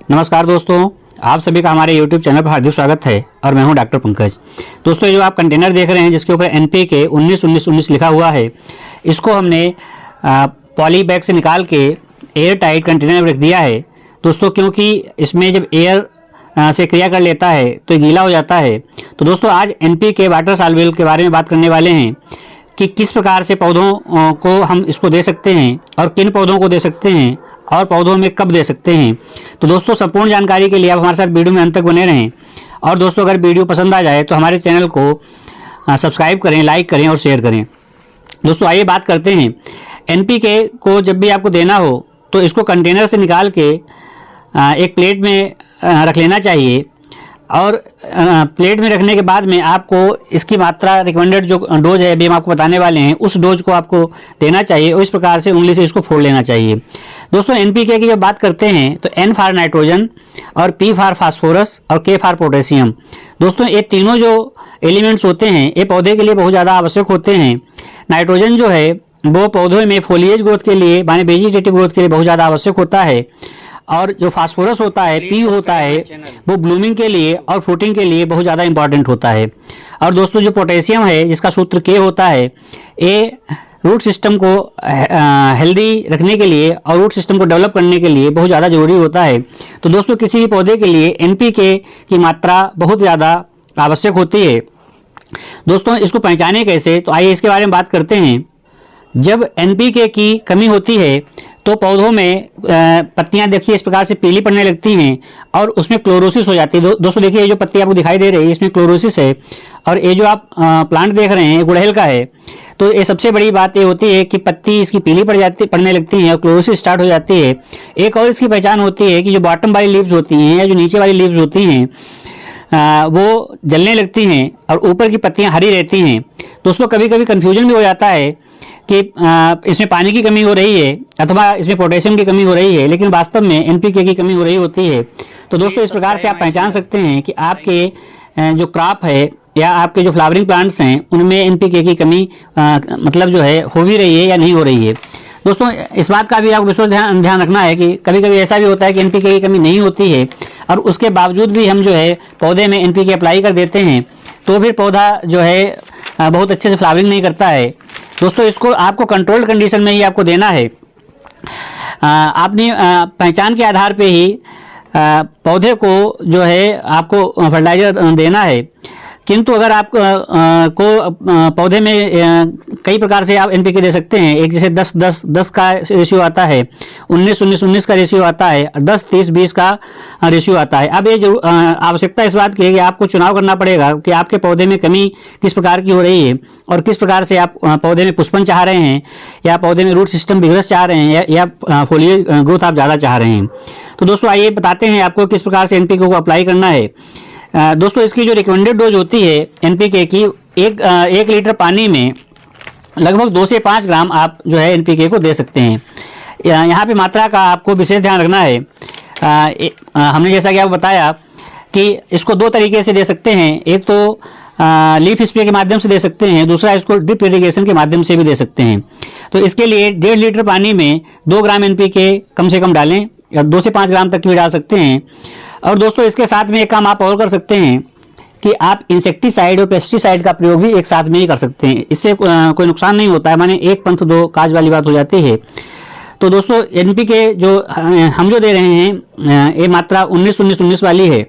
नमस्कार दोस्तों, आप सभी का हमारे YouTube चैनल पर हार्दिक स्वागत है और मैं हूं डॉक्टर पंकज। दोस्तों, ये जो आप कंटेनर देख रहे हैं जिसके ऊपर NPK 19-19-19 लिखा हुआ है, इसको हमने पॉली बैग से निकाल के एयर टाइट कंटेनर में रख दिया है दोस्तों, क्योंकि इसमें जब एयर से क्रिया कर लेता है तो ये गीला हो जाता है। तो दोस्तों, आज NPK वाटर सॉल्युबल के बारे में बात करने वाले हैं कि किस प्रकार से पौधों को हम इसको दे सकते हैं और किन पौधों को दे सकते हैं और पौधों में कब दे सकते हैं। तो दोस्तों, संपूर्ण जानकारी के लिए आप हमारे साथ वीडियो में अंत तक बने रहें। और दोस्तों, अगर वीडियो पसंद आ जाए तो हमारे चैनल को सब्सक्राइब करें, लाइक करें और शेयर करें। दोस्तों, आइए बात करते हैं। NPK को जब भी आपको देना हो तो इसको कंटेनर से निकाल के एक प्लेट में रख लेना चाहिए और प्लेट में रखने के बाद में आपको इसकी मात्रा रिकमेंडेड जो डोज है अभी हम आपको बताने वाले हैं, उस डोज को आपको देना चाहिए और इस प्रकार से उंगली से इसको फोड़ लेना चाहिए। दोस्तों, NPK की जब बात करते हैं तो N फॉर नाइट्रोजन और P फॉर फास्फोरस और K फॉर पोटेशियम। दोस्तों, ये तीनों जो एलिमेंट्स होते हैं ये पौधे के लिए बहुत ज़्यादा आवश्यक होते हैं। नाइट्रोजन जो है वो पौधों में फोलिएज ग्रोथ के लिए, माने वेजिटेटिव ग्रोथ के लिए बहुत ज़्यादा आवश्यक होता है, और जो फास्फोरस होता है, P होता है, वो ब्लूमिंग के लिए और फ्रूटिंग के लिए बहुत ज़्यादा इंपॉर्टेंट होता है। और दोस्तों, जो पोटेशियम है जिसका सूत्र K होता है, ये रूट सिस्टम को हेल्दी रखने के लिए और रूट सिस्टम को डेवलप करने के लिए बहुत ज़्यादा ज़रूरी होता है। तो दोस्तों, किसी भी पौधे के लिए NPK की मात्रा बहुत ज़्यादा आवश्यक होती है। दोस्तों, इसको पहचाने कैसे, तो आइए इसके बारे में बात करते हैं। जब NPK की कमी होती है तो पौधों में पत्तियां देखिए इस प्रकार से पीली पड़ने लगती हैं और उसमें क्लोरोसिस हो जाती है। दोस्तों देखिए, ये जो पत्ती आपको दिखाई दे रही है इसमें क्लोरोसिस है, और ये जो आप प्लांट देख रहे हैं गुड़हल का है। तो ये सबसे बड़ी बात ये होती है कि पत्ती इसकी पीली पड़ने लगती है और क्लोरोसिस स्टार्ट हो जाती है। एक और इसकी पहचान होती है कि जो बॉटम वाली लीव्स होती हैं या जो नीचे वाली लीव्स होती हैं वो जलने लगती हैं और ऊपर की पत्तियाँ हरी रहती हैं। दोस्तों, कभी कभी कन्फ्यूजन भी हो जाता है कि इसमें पानी की कमी हो रही है अथवा इसमें पोटेशियम की कमी हो रही है, लेकिन वास्तव में NPK की कमी हो रही होती है। तो दोस्तों, इस प्रकार से आप पहचान सकते हैं कि आपके जो क्रॉप है या आपके जो फ्लावरिंग प्लांट्स हैं उनमें NPK की कमी मतलब जो है हो भी रही है या नहीं हो रही है। दोस्तों, इस बात का भी आपको विशेष ध्यान रखना है कि कभी कभी ऐसा भी होता है कि NPK की कमी नहीं होती है और उसके बावजूद भी हम जो है पौधे में NPK अप्लाई कर देते हैं तो फिर पौधा जो है बहुत अच्छे से फ्लावरिंग नहीं करता है। दोस्तों, इसको आपको कंट्रोल्ड कंडीशन में ही आपको देना है। आपने पहचान के आधार पे ही पौधे को जो है आपको फर्टिलाइजर देना है। किंतु अगर आप को पौधे में कई प्रकार से आप NPK दे सकते हैं। एक जैसे 10-10-10 का रेशियो आता है, 19-19-19 का रेशियो आता है, 10-30-20 का रेशियो आता है। अब ये जरूर आवश्यकता इस बात की है कि आपको चुनाव करना पड़ेगा कि आपके पौधे में कमी किस प्रकार की हो रही है और किस प्रकार से आप पौधे में पुष्पन चाह रहे हैं या पौधे में रूट सिस्टम विग्रस चाह रहे हैं या फोलिएज ग्रोथ आप ज़्यादा चाह रहे हैं। तो दोस्तों, आइए बताते हैं आपको किस प्रकार से NPK को अप्लाई करना है। दोस्तों, इसकी जो रिकमेंडेड डोज होती है NPK की, एक लीटर पानी में लगभग 2 से 5 ग्राम आप जो है NPK को दे सकते हैं। यहाँ पे मात्रा का आपको विशेष ध्यान रखना है। हमने जैसा कि आपको बताया कि इसको 2 तरीके से दे सकते हैं। एक तो लीफ स्प्रे के माध्यम से दे सकते हैं, दूसरा इसको ड्रिप इरिगेशन के माध्यम से भी दे सकते हैं। तो इसके लिए 1.5 लीटर पानी में 2 ग्राम NPK कम से कम डालें या 2 से 5 ग्राम तक भी डाल सकते हैं। और दोस्तों, इसके साथ में एक काम आप और कर सकते हैं कि आप इंसेक्टिसाइड और पेस्टिसाइड का प्रयोग भी एक साथ में ही कर सकते हैं। इससे कोई नुकसान नहीं होता है, माने एक पंथ दो काज वाली बात हो जाती है। तो दोस्तों, NPK जो हम जो दे रहे हैं ये मात्रा 19-19-19 वाली है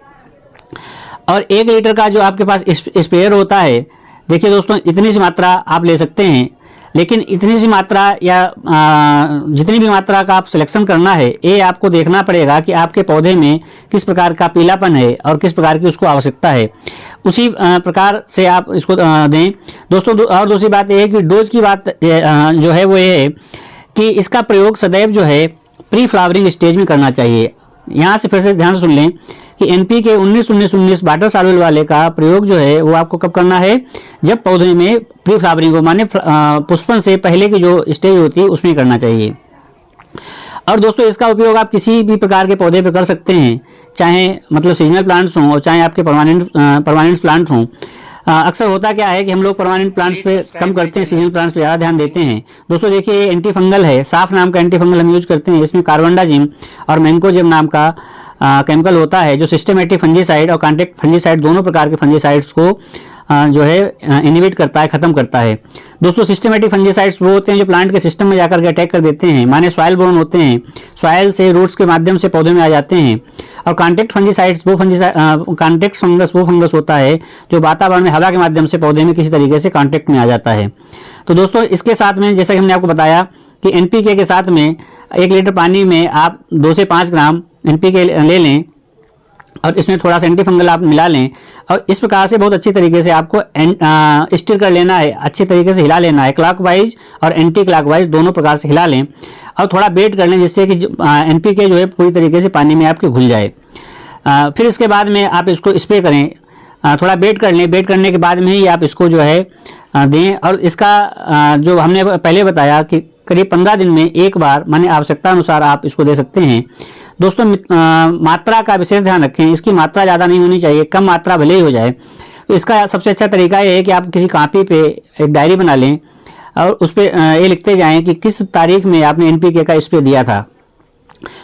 और 1 लीटर का जो आपके पास स्प्रेयर होता है, देखिए दोस्तों, इतनी सी मात्रा आप ले सकते हैं। लेकिन इतनी सी मात्रा या जितनी भी मात्रा का आप सिलेक्शन करना है ये आपको देखना पड़ेगा कि आपके पौधे में किस प्रकार का पीलापन है और किस प्रकार की उसको आवश्यकता है, उसी प्रकार से आप इसको दें। दोस्तों, और दूसरी बात यह है कि डोज की बात जो है वो ये है कि इसका प्रयोग सदैव जो है प्री फ्लावरिंग स्टेज में करना चाहिए। यहाँ से फिर से ध्यान से सुन लें कि NPK 19-19-19 वाटर सॉल्युबल वाले का प्रयोग जो है वो आपको कब करना है, जब पौधे में प्री फ्लावरिंग हो, माने पुष्पन से पहले की जो स्टेज होती है उसमें करना चाहिए। और दोस्तों, इसका उपयोग आप किसी भी प्रकार के पौधे पे कर सकते हैं, चाहे मतलब सीजनल प्लांट्स हों और चाहे आपके परमानेंट प्लांट हों। अक्सर होता क्या है कि हम लोग परमानेंट प्लांट्स पे कम करते हैं, सीजनल प्लांट्स पे ज़्यादा ध्यान देते हैं। दोस्तों देखिए, ये एंटी फंगल है, साफ नाम का एंटी फंगल हम यूज करते हैं। इसमें कार्बेंडाजिम और मैंकोजेब नाम का केमिकल होता है जो सिस्टमेटिक फंजीसाइड और कॉन्टैक्ट फंजीसाइड दोनों प्रकार के फंजीसाइड्स को जो है इनिबिट करता है, खत्म करता है। दोस्तों सिस्टमेटिक फंजीसाइड्स वो होते हैं जो प्लांट के सिस्टम में जाकर के अटैक कर देते हैं, माने सॉइल बोर्न होते हैं, सॉइल से रूट्स के माध्यम से पौधे में आ जाते हैं। और कॉन्टैक्ट फंजीसाइड्स वो कॉन्टैक्ट फंगस वो फंगस होता है जो वातावरण में हवा के माध्यम से पौधे में किसी तरीके से कॉन्टैक्ट में आ जाता है। तो दोस्तों इसके साथ में जैसा कि हमने आपको बताया कि एनपीके के साथ में 1 लीटर पानी में आप 2 से 5 ग्राम एनपीके ले लें और इसमें थोड़ा सा एंटी फंगल आप मिला लें और इस प्रकार से बहुत अच्छी तरीके से आपको स्टिर कर लेना है, अच्छी तरीके से हिला लेना है, क्लॉकवाइज और एंटी क्लॉकवाइज दोनों प्रकार से हिला लें और थोड़ा बेट कर लें जिससे कि एनपीके जो है पूरी तरीके से पानी में आपके घुल जाए। फिर इसके बाद में आप इसको स्प्रे करें, थोड़ा बेट कर लें, बेट करने के बाद में ही आप इसको जो है दें। और इसका जो हमने पहले बताया कि करीब 15 दिन में एक बार माने आवश्यकता अनुसार आप इसको दे सकते हैं। दोस्तों मात्रा का विशेष ध्यान रखें, इसकी मात्रा ज़्यादा नहीं होनी चाहिए, कम मात्रा भले ही हो जाए। तो इसका सबसे अच्छा तरीका ये है कि आप किसी कॉपी पे एक डायरी बना लें और उस पर ये लिखते जाएं कि किस तारीख में आपने एनपीके का स्प्रे दिया था।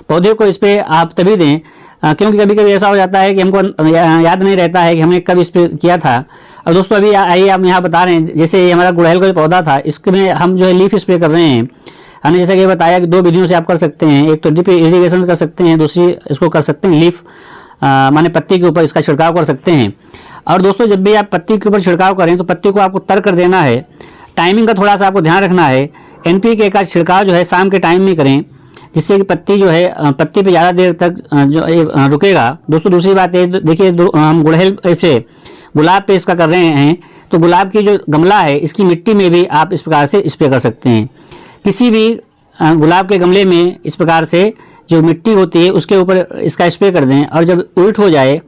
पौधे को स्प्रे आप तभी दें क्योंकि कभी कभी ऐसा हो जाता है कि हमको याद नहीं रहता है कि हमने कब स्प्रे किया था। और दोस्तों अभी आइए आप यहाँ बता रहे हैं, जैसे ये हमारा गुड़हल का जो पौधा था इसमें हम जो है लीफ स्प्रे कर रहे हैं। हमने जैसा कि बताया कि 2 विधियों से आप कर सकते हैं, एक तो ड्रिप इरिगेशन कर सकते हैं, दूसरी इसको कर सकते हैं लीफ माने पत्ती के ऊपर इसका छिड़काव कर सकते हैं। और दोस्तों जब भी आप पत्ती के ऊपर छिड़काव करें तो पत्ती को आपको तर कर देना है, टाइमिंग का थोड़ा सा आपको ध्यान रखना है। एनपीके का छिड़काव जो है शाम के टाइम में करें जिससे कि पत्ती जो है पत्ती पे ज़्यादा देर तक जो रुकेगा। दोस्तों दूसरी बात है, देखिए हम गुड़हल से गुलाब पे इसका कर रहे हैं तो गुलाब की जो गमला है इसकी मिट्टी में भी आप इस प्रकार से स्प्रे कर सकते हैं। किसी भी गुलाब के गमले में इस प्रकार से जो मिट्टी होती है उसके ऊपर इसका स्प्रे कर दें और जब उल्ट हो जाए,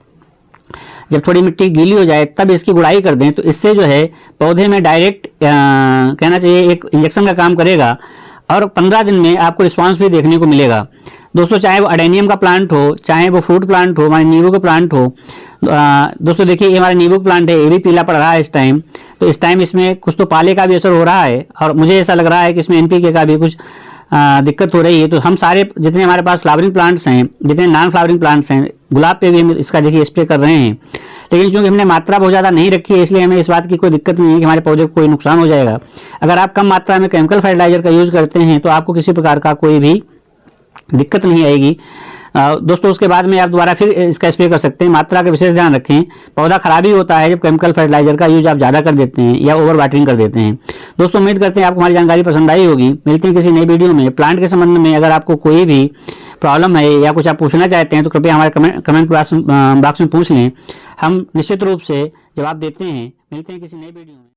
जब थोड़ी मिट्टी गीली हो जाए तब इसकी गुड़ाई कर दें। तो इससे जो है पौधे में डायरेक्ट कहना चाहिए एक इंजेक्शन का काम करेगा और 15 दिन में आपको रिस्पांस भी देखने को मिलेगा। दोस्तों चाहे वो अडेनियम का प्लांट हो, चाहे वो फ्रूट प्लांट हो, हमारे नींबू का प्लांट हो। दोस्तों देखिए ये हमारा नींबू प्लांट है, ये भी पीला पड़ रहा है इस टाइम। तो इस टाइम इसमें कुछ तो पाले का भी असर हो रहा है और मुझे ऐसा लग रहा है कि इसमें एनपीके का भी कुछ दिक्कत हो रही है। तो हम सारे जितने हमारे पास फ्लावरिंग प्लांट्स हैं, जितने नॉन फ्लावरिंग प्लांट्स हैं, गुलाब पे भी हम इसका देखिए स्प्रे कर रहे हैं। लेकिन चूंकि हमने मात्रा बहुत ज़्यादा नहीं रखी है इसलिए हमें इस बात की कोई दिक्कत नहीं है कि हमारे पौधे को कोई नुकसान हो जाएगा। अगर आप कम मात्रा में केमिकल फर्टिलाइजर का यूज़ करते हैं तो आपको किसी प्रकार का कोई भी दिक्कत नहीं आएगी। दोस्तों उसके बाद में आप दोबारा फिर इसका स्प्रे कर सकते हैं। मात्रा का विशेष ध्यान रखें, पौधा खराब ही होता है जब केमिकल फर्टिलाइजर का यूज आप ज़्यादा कर देते हैं या ओवर वाटरिंग कर देते हैं। दोस्तों उम्मीद करते हैं आपको हमारी जानकारी पसंद आई होगी। मिलते हैं किसी नई वीडियो में। प्लांट के संबंध में अगर आपको कोई भी प्रॉब्लम है या कुछ आप पूछना चाहते हैं तो कृपया हमारे कमेंट बॉक्स में पूछ लें, हम निश्चित रूप से जवाब देते हैं। मिलते हैं किसी नई वीडियो में।